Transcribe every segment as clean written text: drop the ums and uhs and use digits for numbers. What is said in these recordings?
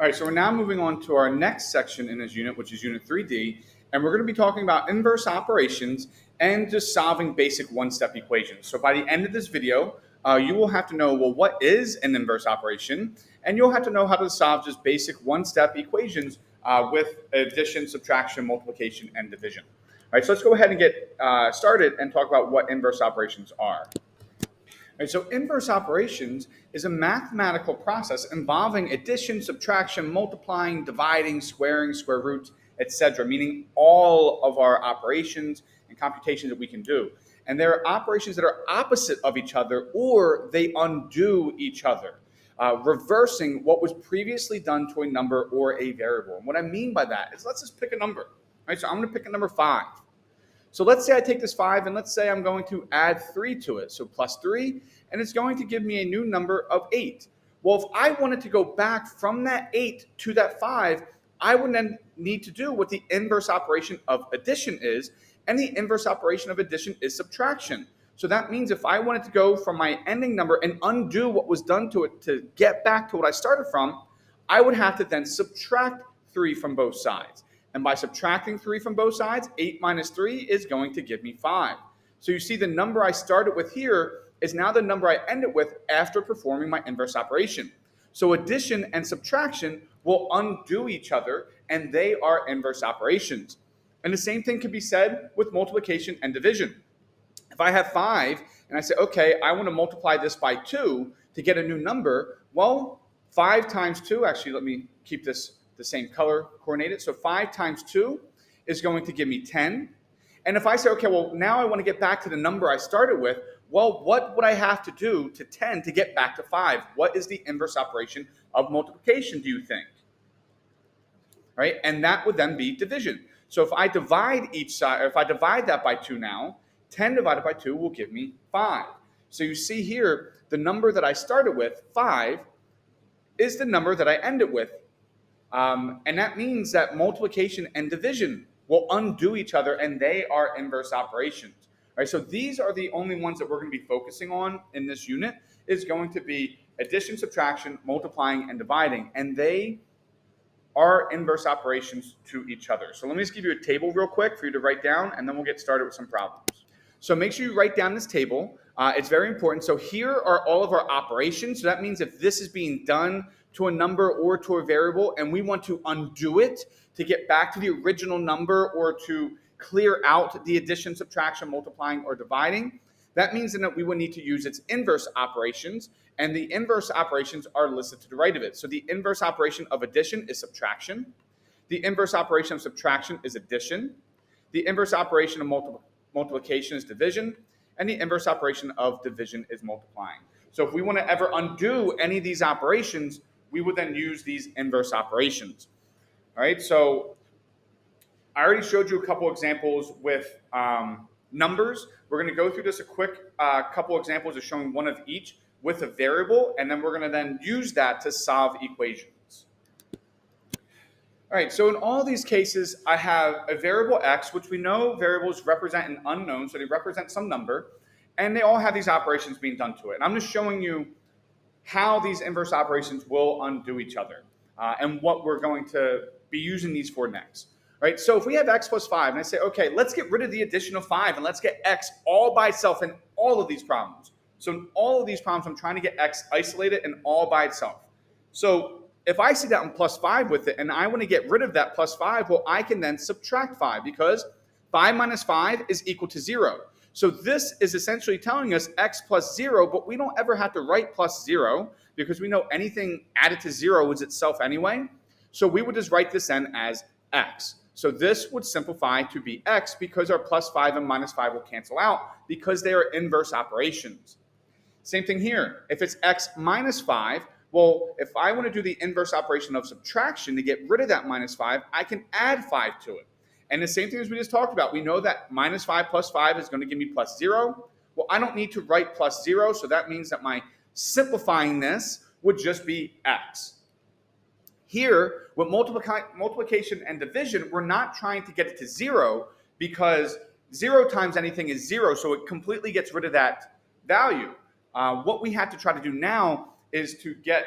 All right, so we're now moving on to our next section in this unit, which is Unit 3D, and we're going to be talking about inverse operations and just solving basic one-step equations. So by the end of this video, you will have to know, well, what is an inverse operation? And you'll have to know how to solve just basic one-step equations with addition, subtraction, multiplication, and division. All right, so let's go ahead and get started and talk about what inverse operations are. Right, so inverse operations is a mathematical process involving addition, subtraction, multiplying, dividing, squaring, square roots, etc., meaning all of our operations and computations that we can do. And there are operations that are opposite of each other or they undo each other, reversing what was previously done to a number or a variable. And what I mean by that is let's just pick a number. Right, so I'm going to pick a number 5. So let's say I take this 5 and let's say I'm going to add 3 to it. So plus 3, and it's going to give me a new number of 8. Well, if I wanted to go back from that 8 to that 5, I would then need to do what the inverse operation of addition is, and the inverse operation of addition is subtraction. So that means if I wanted to go from my ending number and undo what was done to it to get back to what I started from, I would have to then subtract 3 from both sides. And by subtracting 3 from both sides, 8 minus 3 is going to give me 5. So you see the number I started with here is now the number I ended with after performing my inverse operation. So addition and subtraction will undo each other, and they are inverse operations. And the same thing can be said with multiplication and division. If I have 5 and I say, okay, I want to multiply this by 2 to get a new number, well, 5 times 2, actually, let me keep this the same color coordinated. So 5 times 2 is going to give me 10. And if I say, okay, well, now I want to get back to the number I started with, well, what would I have to do to 10 to get back to 5? What is the inverse operation of multiplication, do you think? Right? And that would then be division. So if I divide each side, or if I divide that by 2 now, 10 divided by 2 will give me 5. So you see here, the number that I started with, 5, is the number that I ended with. And that means that multiplication and division will undo each other, and they are inverse operations. Right? So these are the only ones that we're going to be focusing on in this unit, is going to be addition, subtraction, multiplying, and dividing. And they are inverse operations to each other. So let me just give you a table real quick for you to write down, and then we'll get started with some problems. So make sure you write down this table. It's very important. So here are all of our operations. So that means if this is being done to a number or to a variable, and we want to undo it to get back to the original number or to clear out the addition, subtraction, multiplying, or dividing, that means that we would need to use its inverse operations, and the inverse operations are listed to the right of it. So the inverse operation of addition is subtraction. The inverse operation of subtraction is addition. The inverse operation of multiplication is division. And the inverse operation of division is multiplying. So if we want to ever undo any of these operations, we would then use these inverse operations. All right, so I already showed you a couple examples with numbers. We're going to go through just a quick couple examples of showing one of each with a variable, and then we're going to then use that to solve equations. All right, so in all these cases, I have a variable x, which we know variables represent an unknown, so they represent some number, and they all have these operations being done to it. And I'm just showing you how these inverse operations will undo each other and what we're going to be using these for next. All right, so if we have x plus 5, and I say, okay, let's get rid of the addition of 5, and let's get x all by itself in all of these problems. So in all of these problems, I'm trying to get x isolated and all by itself. So if I see that I'm plus 5 with it, and I want to get rid of that plus 5, well, I can then subtract 5, because 5 minus 5 is equal to 0. So this is essentially telling us x plus 0, but we don't ever have to write plus 0, because we know anything added to 0 is itself anyway. So we would just write this then as x. So this would simplify to be x, because our plus 5 and minus 5 will cancel out, because they are inverse operations. Same thing here. If it's x minus 5, well, if I want to do the inverse operation of subtraction to get rid of that minus 5, I can add 5 to it. And the same thing as we just talked about, we know that minus 5 plus 5 is going to give me plus 0. Well, I don't need to write plus 0, so that means that my simplifying this would just be x. Here, with multiplication and division, we're not trying to get it to 0, because 0 times anything is 0, so it completely gets rid of that value. What we have to try to do now is to get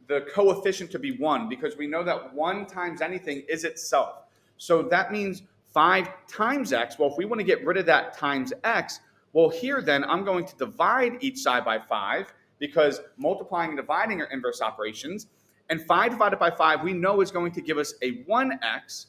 the coefficient to be 1 because we know that 1 times anything is itself. So that means 5 times x. Well, if we want to get rid of that times x, well, here then I'm going to divide each side by 5 because multiplying and dividing are inverse operations. And 5 divided by 5 we know is going to give us a 1x.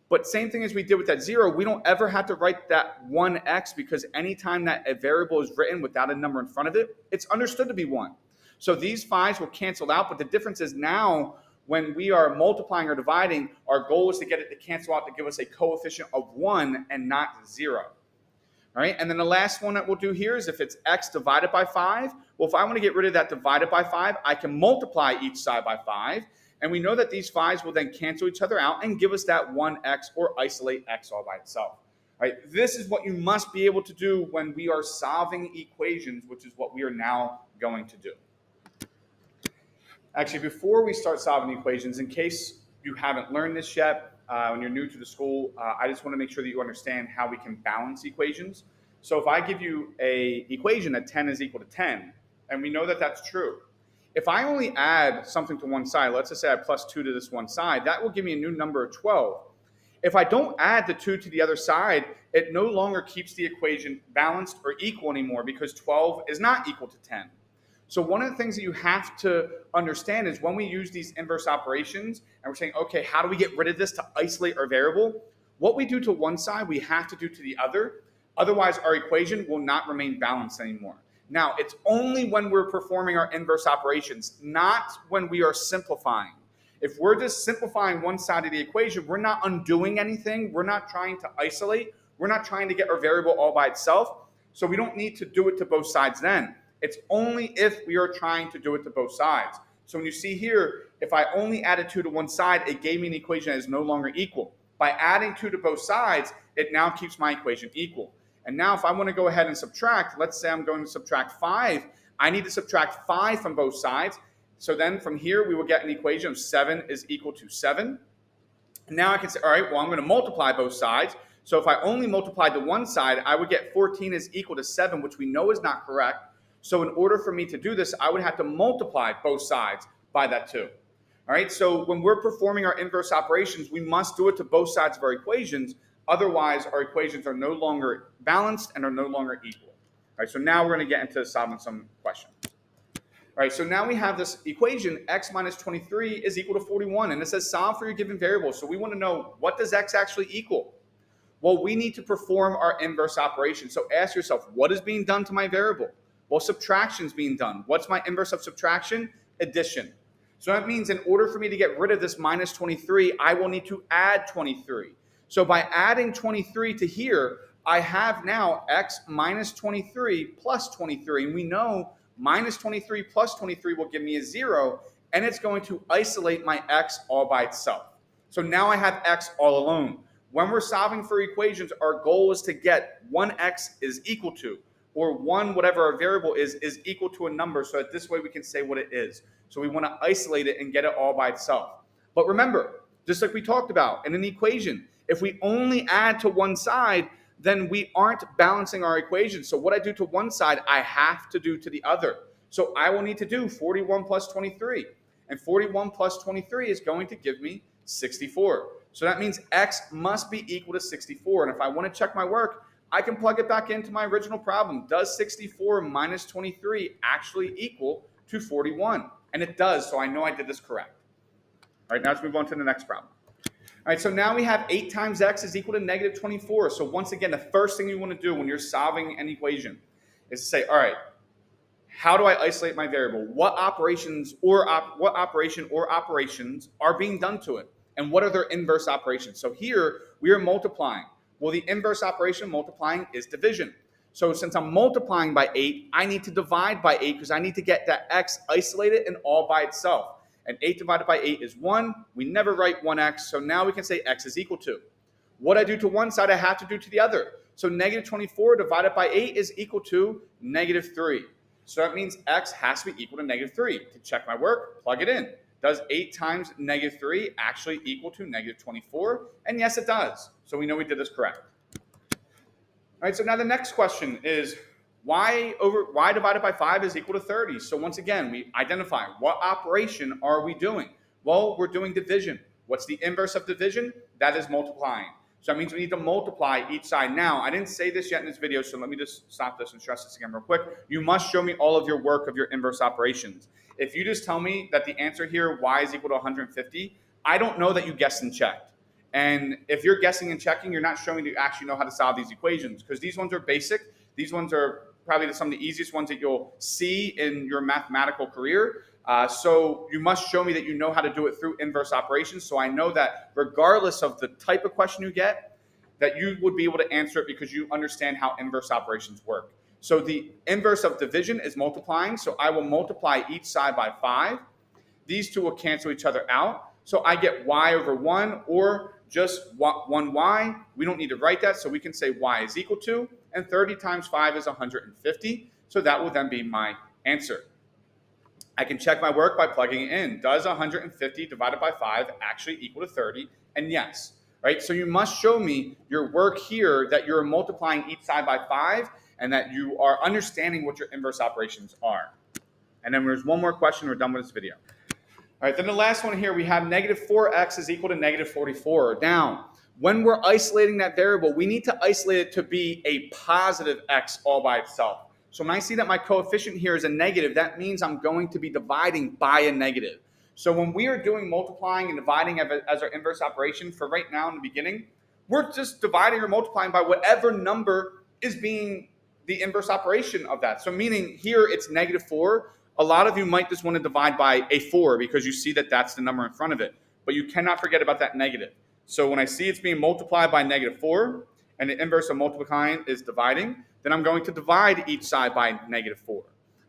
But same thing as we did with that 0, we don't ever have to write that 1x because anytime that a variable is written without a number in front of it, it's understood to be 1. So these 5s will cancel out, but the difference is now when we are multiplying or dividing, our goal is to get it to cancel out to give us a coefficient of 1 and not 0. All right, and then the last one that we'll do here is if it's x divided by 5. Well, if I want to get rid of that divided by 5, I can multiply each side by 5. And we know that these 5s will then cancel each other out and give us that 1x or isolate x all by itself. All right, this is what you must be able to do when we are solving equations, which is what we are now going to do. Actually, before we start solving equations, in case you haven't learned this yet, when you're new to the school, I just want to make sure that you understand how we can balance equations. So if I give you an equation that 10 is equal to 10, and we know that that's true, if I only add something to one side, let's just say I plus 2 to this one side, that will give me a new number of 12. If I don't add the 2 to the other side, it no longer keeps the equation balanced or equal anymore because 12 is not equal to 10. So one of the things that you have to understand is when we use these inverse operations and we're saying, okay, how do we get rid of this to isolate our variable? What we do to one side, we have to do to the other. Otherwise, our equation will not remain balanced anymore. Now, it's only when we're performing our inverse operations, not when we are simplifying. If we're just simplifying one side of the equation, we're not undoing anything. We're not trying to isolate. We're not trying to get our variable all by itself. So we don't need to do it to both sides then. It's only if we are trying to do it to both sides. So when you see here, if I only added 2 to one side, it gave me an equation that is no longer equal. By adding 2 to both sides, it now keeps my equation equal. And now if I want to go ahead and subtract, let's say I'm going to subtract 5. I need to subtract 5 from both sides. So then from here, we will get an equation of 7 is equal to 7. And now I can say, all right, well, I'm going to multiply both sides. So if I only multiplied the one side, I would get 14 is equal to 7, which we know is not correct. So in order for me to do this, I would have to multiply both sides by that 2. All right, so when we're performing our inverse operations, we must do it to both sides of our equations. Otherwise, our equations are no longer balanced and are no longer equal. All right, so now we're going to get into solving some questions. All right, so now we have this equation, x minus 23 is equal to 41, and it says solve for your given variable. So we want to know, what does x actually equal? Well, we need to perform our inverse operation. So ask yourself, what is being done to my variable? Well, subtraction is being done. What's my inverse of subtraction? Addition. So that means in order for me to get rid of this minus 23, I will need to add 23. So by adding 23 to here, I have now x minus 23 plus 23. And we know minus 23 plus 23 will give me a 0, and it's going to isolate my x all by itself. So now I have x all alone. When we're solving for equations, our goal is to get 1x is equal to, or 1, whatever our variable is equal to a number, so that this way we can say what it is. So we want to isolate it and get it all by itself. But remember, just like we talked about in an equation, if we only add to one side, then we aren't balancing our equation. So what I do to one side, I have to do to the other. So I will need to do 41 plus 23. And 41 plus 23 is going to give me 64. So that means x must be equal to 64. And if I want to check my work, I can plug it back into my original problem. Does 64 minus 23 actually equal to 41? And it does, so I know I did this correct. All right, now let's move on to the next problem. All right, so now we have 8 times x is equal to negative 24. So once again, the first thing you want to do when you're solving an equation is to say, all right, how do I isolate my variable? What operations or operations are being done to it? And what are their inverse operations? So here, we are multiplying. Well, the inverse operation multiplying is division. So since I'm multiplying by 8, I need to divide by 8 because I need to get that x isolated and all by itself. And 8 divided by 8 is 1. We never write 1x, so now we can say x is equal to. What I do to one side, I have to do to the other. So negative 24 divided by 8 is equal to negative 3. So that means x has to be equal to negative 3. To check my work, plug it in. Does 8 times negative 3 actually equal to negative 24? And yes, it does. So we know we did this correct. All right, so now the next question is, y divided by 5 is equal to 30. So once again, we identify what operation are we doing? Well, we're doing division. What's the inverse of division? That is multiplying. So that means we need to multiply each side. Now, I didn't say this yet in this video, so let me just stop this and stress this again real quick. You must show me all of your work of your inverse operations. If you just tell me that the answer here, y is equal to 150, I don't know that you guessed and checked. And if you're guessing and checking, you're not showing that you actually know how to solve these equations, because these ones are basic. These ones are probably some of the easiest ones that you'll see in your mathematical career. So you must show me that you know how to do it through inverse operations, so I know that regardless of the type of question you get, that you would be able to answer it because you understand how inverse operations work. So the inverse of division is multiplying, so I will multiply each side by 5. These two will cancel each other out. So I get y over 1 or just 1y. We don't need to write that, so we can say y is equal to, and 30 times 5 is 150. So that will then be my answer. I can check my work by plugging it in. Does 150 divided by 5 actually equal to 30? And yes, right? So you must show me your work here that you're multiplying each side by 5 and that you are understanding what your inverse operations are. And then there's one more question, we're done with this video. All right, then the last one here, we have negative 4x is equal to negative 44. Now, when we're isolating that variable, we need to isolate it to be a positive x all by itself. So when I see that my coefficient here is a negative, that means I'm going to be dividing by a negative. So when we are doing multiplying and dividing as our inverse operation, for right now in the beginning, we're just dividing or multiplying by whatever number is being the inverse operation of that. So meaning here it's negative 4. A lot of you might just want to divide by a 4 because you see that that's the number in front of it. But you cannot forget about that negative. So when I see it's being multiplied by negative 4, and the inverse of multiplying is dividing, then I'm going to divide each side by negative 4. All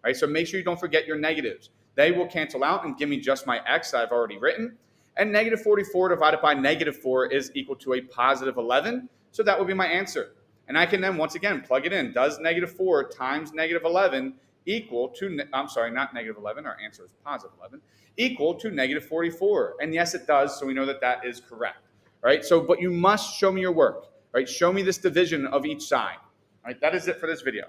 right, so make sure you don't forget your negatives. They will cancel out and give me just my x that I've already written. And negative 44 divided by negative 4 is equal to a positive 11. So that would be my answer. And I can then, once again, plug it in. Does negative 4 times negative 11 equal to, I'm sorry, not negative 11, our answer is positive 11, equal to negative 44. And yes, it does, so we know that that is correct. All right, so, but you must show me your work. Right, show me this division of each side. All right, that is it for this video.